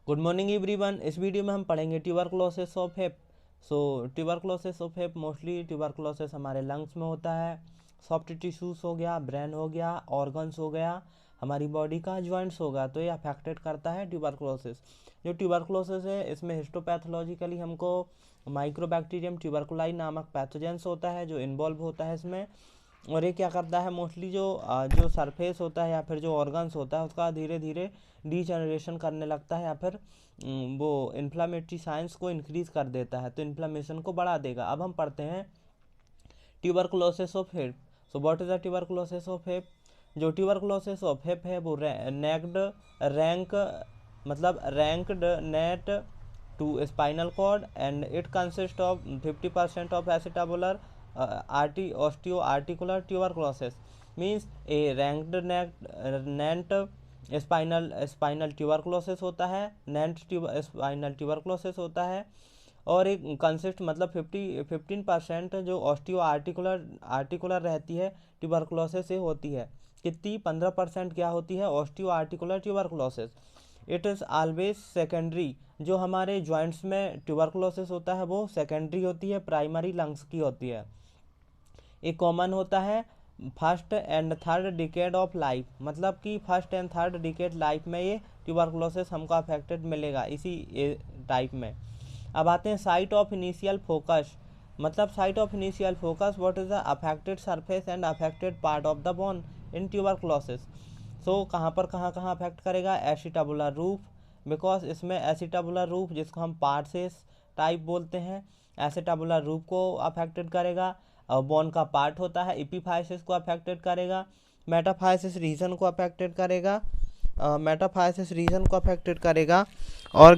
Good morning everyone. इस video में हम पढ़ेंगे tuberculosis of hip. Tuberculosis of hip mostly tuberculosis हमारे लंग्स में होता है। सॉफ्ट टिश्यूज हो गया, ब्रेन हो गया, ऑर्गन्स हो गया, हमारी बॉडी का जॉइंट्स होगा, तो ये अफेक्टेड करता है ट्यूबरकुलोसिस। जो ट्यूबरकुलोसिस है इसमें हिस्टोपैथोलॉजिकली हमको माइक्रोबैक्टीरियम ट्यूबरकुलाई नामक पैथोजेंस होता है जो इन्वॉल्व होता है इसमें। और ये क्या करता है, मोस्टली जो सरफेस होता है या फिर जो ऑर्गन्स होता है उसका धीरे धीरे डीजनरेशन करने लगता है, या फिर वो इन्फ्लामेटरी साइंस को इंक्रीज कर देता है, तो इन्फ्लामेशन को बढ़ा देगा। अब हम पढ़ते हैं tuberculosis of hip. So what is the tuberculosis of hip? जो ट्यूबरकुलोसिस ऑफ हिप है वो नेक्ड रैंक मतलब ranked next to spinal cord and it consist of 50% of acetabular osteo articular tuberculosis. Means a ranked next spinal tuberculosis होता है, नेंट spinal tuberculosis होता है। और एक कंसिस्ट मतलब 15% जो ऑस्टियो आर्टिकुलर रहती है ट्यूबरकुलोसिस से होती है। कितनी? 15% क्या होती है? Osteo articular tuberculosis. It is always secondary. जो हमारे जॉइंट्स में ट्यूबरकुलोसिस होता है वो सेकेंडरी होती है, प्राइमरी लंग्स की होती है। एक कॉमन होता है first and third decade of life, मतलब कि first and third decade life में ये ट्यूबरकुलोसिस हमको अफेक्टेड मिलेगा इसी टाइप में। अब आते हैं साइट ऑफ इनिशियल फोकस। मतलब site of initial focus, what is the affected surface and affected part of the bone in tuberculosis. So कहाँ अफेक्ट करेगा? एसिटाबुलर रूफ, बिकॉज इसमें एसिटाबुलर रूफ जिसको हम पार्सेस टाइप बोलते हैं, एसिटाबुलर रूफ को affected करेगा। बोन का पार्ट होता है इपीफाइसिस को अफेक्टेड करेगा, मेटाफाइसिस रीजन को अफेक्टेड करेगा, मेटाफाइसिस रीजन को अफेक्टेड करेगा, और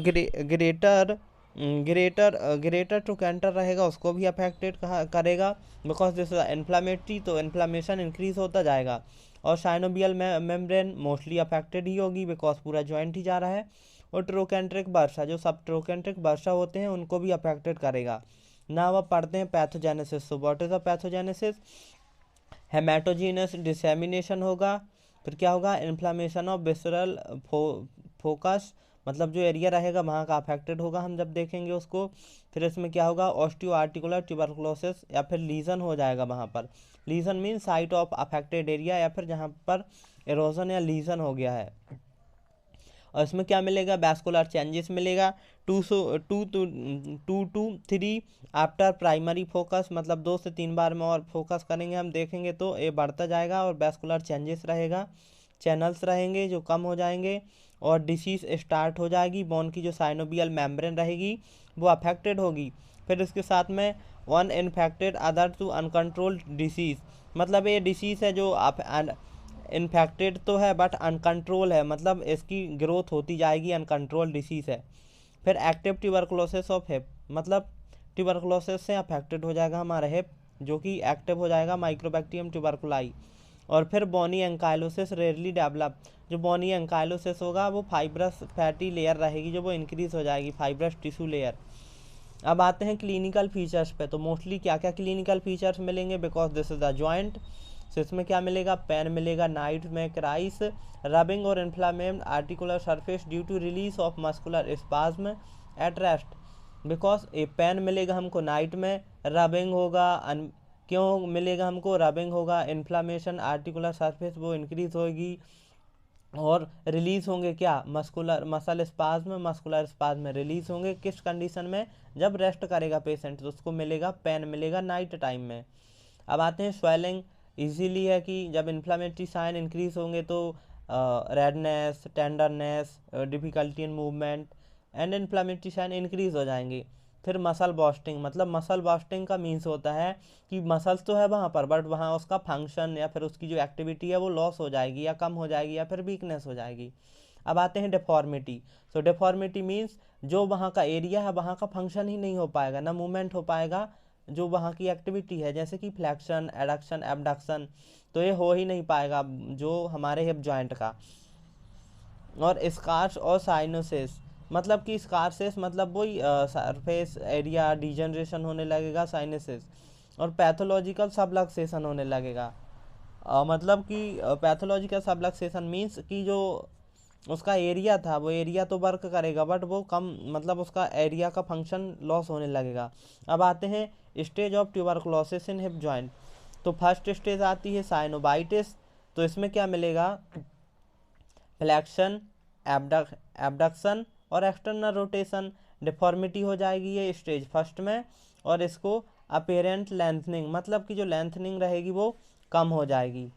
ग्रेटर टू कैंटर रहेगा उसको भी अफेक्टेड करेगा, बिकॉज दिस इन्फ्लामेटरी, तो इन्फ्लामेशन इंक्रीज होता जाएगा। और साइनोबियल मेम्ब्रेन मोस्टली अफेक्टेड ही होगी, बिकॉज पूरा जॉइंट ही जा रहा है। और ट्रोकेंट्रिक बर्सा, जो सब ट्रोकेंट्रिक बर्सा होते हैं उनको भी अफेक्टेड करेगा। ना अब पढ़ते हैं pathogenesis. So what is the pathogenesis? Haematogenous dissemination होगा। फिर क्या होगा? इन्फ्लामेशन ऑफ विसरल फोकस, मतलब जो एरिया रहेगा वहाँ का अफेक्टेड होगा, हम जब देखेंगे उसको। फिर इसमें क्या होगा? ऑस्टियो आर्टिकुलर ट्यूबरकुलोसिस, या फिर लीजन हो जाएगा वहाँ पर। Lesion mean site of affected area, या फिर जहाँ पर एरोजन या लीजन हो गया है। और इसमें क्या मिलेगा? वैस्कुलर चेंजेस मिलेगा। 2 to 3 आफ्टर प्राइमरी फोकस, मतलब 2 से 3 बार में और फोकस करेंगे हम देखेंगे तो ये बढ़ता जाएगा, और वैस्कुलर चेंजेस रहेगा, चैनल्स रहेंगे जो कम हो जाएंगे, और डिसीज स्टार्ट हो जाएगी। बोन की जो साइनोबियल मेम्ब्रेन रहेगी वो अफेक्टेड होगी। फिर इसके साथ में one infected other to uncontrolled disease, मतलब ये डिसीज है जो आप इन्फेक्टेड तो है बट अनकंट्रोल है, मतलब इसकी ग्रोथ होती जाएगी, अनकंट्रोल डिसीज है। फिर एक्टिव ट्यूबरकुलोसिस ऑफ हिप, मतलब ट्यूबरकुलोसिस से अफेक्टेड हो जाएगा हमारा हिप, जो कि एक्टिव हो जाएगा माइक्रोबैक्टीरियम ट्यूबरकुलाई। और फिर बोनी एंकाइलोसिस रेयरली डेवलप। जो बोनी एंकाइलोसिस होगा वो फाइब्रस फैटी लेयर रहेगी, जो वो इंक्रीज हो जाएगी, फाइब्रस टिश्यू लेयर। अब आते हैं क्लिनिकल फीचर्स पे। तो मोस्टली क्या क्या क्लिनिकल फीचर्स मिलेंगे? Because this is the joint. So इसमें क्या मिलेगा? पेन मिलेगा, नाइट में क्राइस, रबिंग और inflamed articular surface due to release of muscular spasm at rest. Because a pain मिलेगा हमको नाइट में, रबिंग होगा, क्यों मिलेगा हमको? रबिंग होगा, इन्फ्लामेशन आर्टिकुलर सरफेस वो इंक्रीज होगी, और रिलीज होंगे क्या? मस्कुलर स्पाज्म में रिलीज होंगे। किस कंडीशन में? जब रेस्ट करेगा पेशेंट तो उसको मिलेगा, पेन मिलेगा नाइट टाइम में। अब आते हैं स्वेलिंग। इजीली है कि जब इन्फ्लामेटरी साइन इंक्रीज होंगे तो redness, tenderness, difficulty in movement and inflammatory sign increase हो जाएंगे। फिर मसल बॉस्टिंग, मतलब मसल बॉस्टिंग का मीन्स होता है कि मसल्स तो है वहाँ पर बट वहाँ उसका फंक्शन या फिर उसकी जो एक्टिविटी है वो लॉस हो जाएगी, या कम हो जाएगी, या फिर वीकनेस हो जाएगी। अब आते हैं डिफॉर्मिटी। सो डिफॉर्मिटी मीन्स जो वहाँ का एरिया है वहाँ का फंक्शन ही नहीं हो पाएगा, ना मूवमेंट हो पाएगा, जो वहाँ की एक्टिविटी है जैसे कि फ्लैक्शन, एडक्शन, एबडक्शन, तो ये हो ही नहीं पाएगा जो हमारे हिप जॉइंट का। और स्कार्स और साइनोसिस, मतलब कि स्कारसेस मतलब वही सरफेस एरिया डिजनरेशन होने लगेगा, साइनसिस। और पैथोलॉजिकल सबलक्सेशन होने लगेगा। मतलब कि पैथोलॉजिकल सबलक्सेशन मीन्स कि जो उसका एरिया था, वो एरिया तो वर्क करेगा बट वो कम, मतलब उसका एरिया का फंक्शन लॉस होने लगेगा। अब आते हैं stage of tuberculosis in hip joint. तो फर्स्ट स्टेज आती है साइनोबाइटिस। तो इसमें क्या मिलेगा, फ्लैक्शन, एबडक्शन और एक्सटर्नल रोटेशन, डिफॉर्मिटी हो जाएगी ये स्टेज फर्स्ट में। और इसको अपेरेंट लेंथनिंग, मतलब कि जो लेंथनिंग रहेगी वो कम हो जाएगी।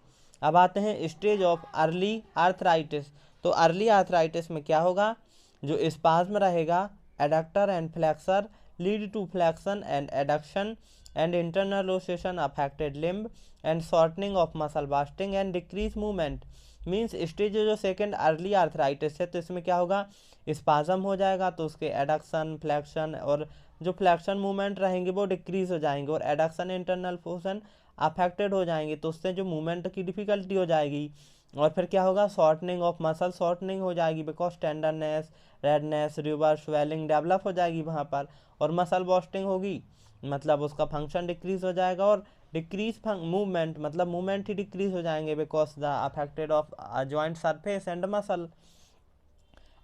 अब आते हैं स्टेज ऑफ अर्ली आर्थराइटिस। तो अर्ली आर्थराइटिस में क्या होगा, जो स्पाज्म रहेगा, adductor and flexor lead to flexion and adduction and internal rotation affected limb and shortening of muscle wasting and decrease movement. Means stage जो सेकेंड अर्ली आर्थराइटिस है, तो इसमें क्या होगा, स्पाज्म हो जाएगा, तो उसके एडक्शन, फ्लेक्शन और जो फ्लेक्शन मूवमेंट रहेंगे वो डिक्रीज हो जाएंगे, और एडक्शन इंटरनल पोर्शन अफेक्टेड हो जाएंगे, तो उससे जो मूवमेंट की डिफिकल्टी हो जाएगी। और फिर क्या होगा, शॉर्टनिंग ऑफ मसल, शॉर्टनिंग हो जाएगी because tenderness, redness, river swelling develop हो जाएगी वहाँ पर। और मसल बॉस्टिंग होगी, मतलब उसका फंक्शन डिक्रीज हो जाएगा। और डिक्रीज मूवमेंट, मतलब मूवमेंट ही डिक्रीज हो जाएंगे because the affected of joint surface and muscle.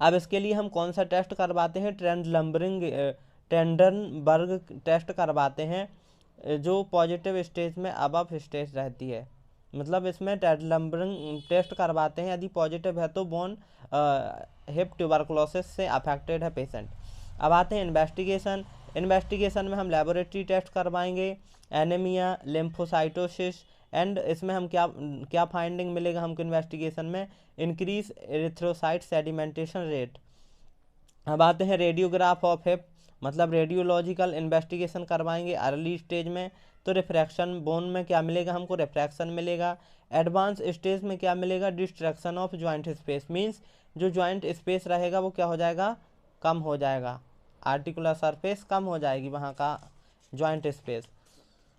अब इसके लिए हम कौन सा टेस्ट करवाते हैं, टेंडनबर्ग टेस्ट करवाते हैं, जो पॉजिटिव स्टेज में अबव स्टेज रहती है। मतलब इसमें टेंडनबर्ग टेस्ट करवाते हैं, यदि पॉजिटिव है तो बोन हिप ट्यूबरकुलोसिस से अफेक्टेड है पेशेंट। अब आते हैं इन्वेस्टिगेशन। इन्वेस्टिगेशन में हम लेबोरेटरी टेस्ट करवाएंगे, एनीमिया, लिम्फोसाइटोसिस, एंड इसमें हम क्या क्या फाइंडिंग मिलेगा हमको इन्वेस्टिगेशन में, इंक्रीज एरिथ्रोसाइट सेडिमेंटेशन रेट। अब आते हैं रेडियोग्राफ ऑफ हिप, मतलब रेडियोलॉजिकल इन्वेस्टिगेशन करवाएंगे अर्ली स्टेज में। तो रिफ्रैक्शन, बोन में क्या मिलेगा हमको, रिफ्रैक्शन मिलेगा। एडवांस स्टेज में क्या मिलेगा, distraction of joint space, means जो जॉइंट स्पेस रहेगा वो क्या हो जाएगा, कम हो जाएगा, आर्टिकुलर सरफेस कम हो जाएगी वहाँ का जॉइंट स्पेस।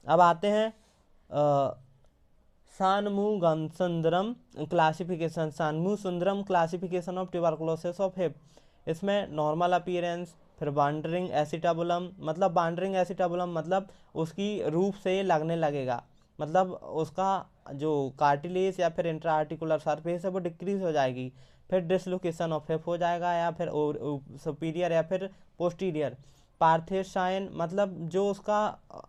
अब आते हैं Shanmugasundaram classification, Shanmugasundaram classification of tuberculosis of hip. इसमें नॉर्मल अपीयरेंस, फिर बाउंड्रिंग एसिटाबुलम, मतलब बाउंड्रिंग एसिटाबुलम मतलब उसकी रूफ से लगने लगेगा, मतलब उसका जो कार्टिलेज या फिर इंट्रा आर्टिकुलर सरफेस है वो डिक्रीज हो जाएगी। फिर डिसलोकेशन ऑफ हिप हो जाएगा, या फिर सुपीरियर या फिर पोस्टीरियर। पार्थेस साइन, मतलब जो उसका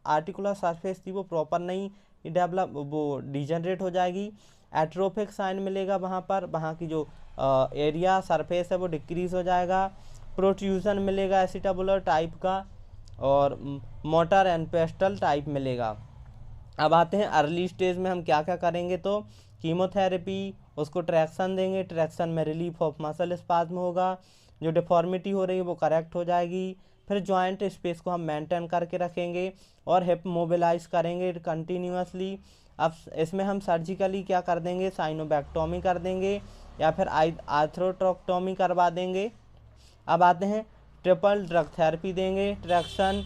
आर्टिकुलर सरफेस थी वो प्रॉपर नहीं डेवलप, वो डिजनरेट हो जाएगी। एट्रोफिक साइन मिलेगा वहाँ पर, वहाँ की जो एरिया सरफेस है वो डिक्रीज हो जाएगा। प्रोट्रूजन मिलेगा एसिटाबुलर टाइप का, और मोटर एंड पेस्टल टाइप मिलेगा। अब आते हैं अर्ली स्टेज में हम क्या क्या करेंगे, तो कीमोथेरेपी, उसको ट्रैक्शन देंगे, ट्रैक्शन में रिलीफ ऑफ मसल स्पाज्म होगा, जो डिफॉर्मिटी हो रही है वो करेक्ट हो जाएगी। फिर जॉइंट स्पेस को हम मेंटेन करके रखेंगे और हिप मोबिलाइज करेंगे कंटिन्यूसली। अब इसमें हम सर्जिकली क्या कर देंगे, साइनोबैक्टोमी कर देंगे या फिर आर्थ्रोट्रोक्टोमी करवा देंगे। अब आते हैं ट्रिपल ड्रग थेरेपी देंगे, ट्रैक्शन,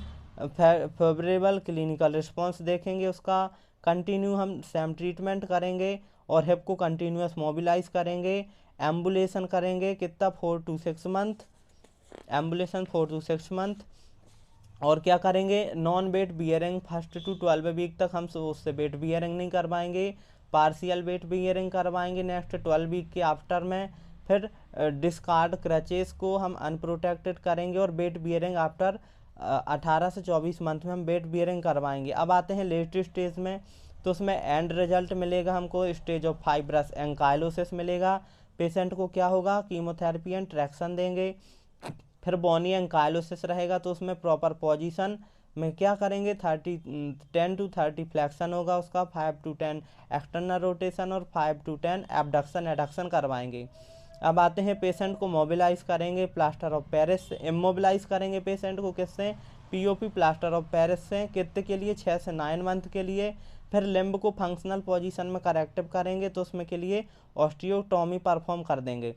फेवरेबल क्लिनिकल रिस्पॉन्स देखेंगे उसका, कंटिन्यू हम सेम ट्रीटमेंट करेंगे और हिप को कंटिन्यूस मोबिलाइज करेंगे। एम्बुलेशन करेंगे कितना, 4 to 6 month, ambulation 4 to 6 month. और क्या करेंगे, non weight bearing first to 12 week तक हम उससे वेट बियरिंग नहीं करवाएंगे, पार्शियल वेट बियरिंग करवाएंगे नेक्स्ट 12 वीक के आफ्टर में। फिर डिस्कार्ड क्रचेस को हम अनप्रोटेक्टेड करेंगे और वेट बियरिंग आफ्टर 18 से 24 मंथ में हम वेट बियरिंग करवाएंगे। अब आते हैं लेट स्टेज में, तो उसमें एंड रिजल्ट मिलेगा हमको स्टेज ऑफ फाइब्रस एंकाइलोसिस मिलेगा। पेशेंट को क्या होगा, कीमोथेरेपी एंड ट्रैक्शन देंगे। फिर बोनी एंकाइलोसिस रहेगा, तो उसमें प्रॉपर पोजीशन में क्या करेंगे, 10 to 30 फ्लैक्शन होगा उसका, 5 to 10 एक्सटर्नल रोटेशन और 5 to 10 एबडक्शन एडक्शन करवाएंगे। अब आते हैं पेशेंट को मोबिलाइज करेंगे प्लास्टर ऑफ पेरिस से, इमोबिलाइज करेंगे पेशेंट को किससे, पीओपी प्लास्टर ऑफ पेरिस से, कितने के लिए, 6 से 9 मंथ के लिए। फिर लिम्ब को फंक्शनल पोजीशन में करेक्टिव करेंगे, तो उसमें के लिए ऑस्टियोटॉमी परफॉर्म कर देंगे।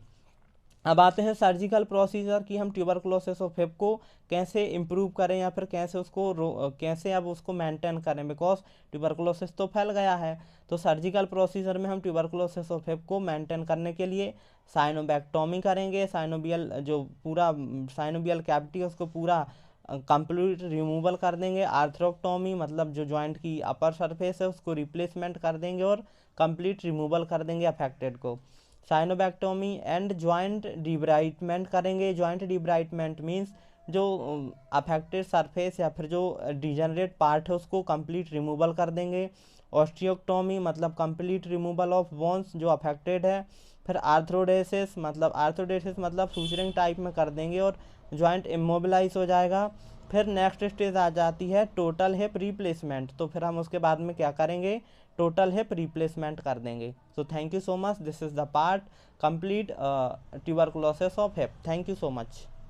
अब आते हैं सर्जिकल प्रोसीजर कि हम ट्यूबरकुलोसिस ऑफ हिप को कैसे इम्प्रूव करें या फिर कैसे उसको कैसे अब उसको मेंटेन करें, बिकॉज ट्यूबरकुलोसिस तो फैल गया है। तो सर्जिकल प्रोसीजर में हम ट्यूबरकुलोसिस ऑफ हिप को मेंटेन करने के लिए साइनोबैक्टोमी करेंगे, साइनोबियल जो पूरा साइनोबियल कैविटी है उसको पूरा कंप्लीट रिमूवल कर देंगे। आर्थ्रोक्टोमी मतलब जो जॉइंट की अपर सरफेस है उसको रिप्लेसमेंट कर देंगे और कंप्लीट रिमूवल कर देंगे अफेक्टेड को। साइनोबैक्टोमी एंड जॉइंट डिब्राइटमेंट करेंगे। जॉइंट डिब्राइटमेंट मीन्स जो अफेक्टेड सरफेस या फिर जो डिजनरेट पार्ट है उसको कंप्लीट रिमूवल कर देंगे। ऑस्टियोक्टोमी मतलब कंप्लीट रिमूवल ऑफ बोन्स जो अफेक्टेड है। फिर आर्थ्रोडेसिस मतलब सूचरिंग टाइप में कर देंगे और जॉइंट इमोबिलाइज हो जाएगा। फिर नेक्स्ट स्टेज आ जाती है टोटल हिप रिप्लेसमेंट, तो फिर हम उसके बाद में क्या करेंगे, टोटल हिप रिप्लेसमेंट कर देंगे। So thank you so much, this is the part complete tuberculosis of hip. Thank you so much.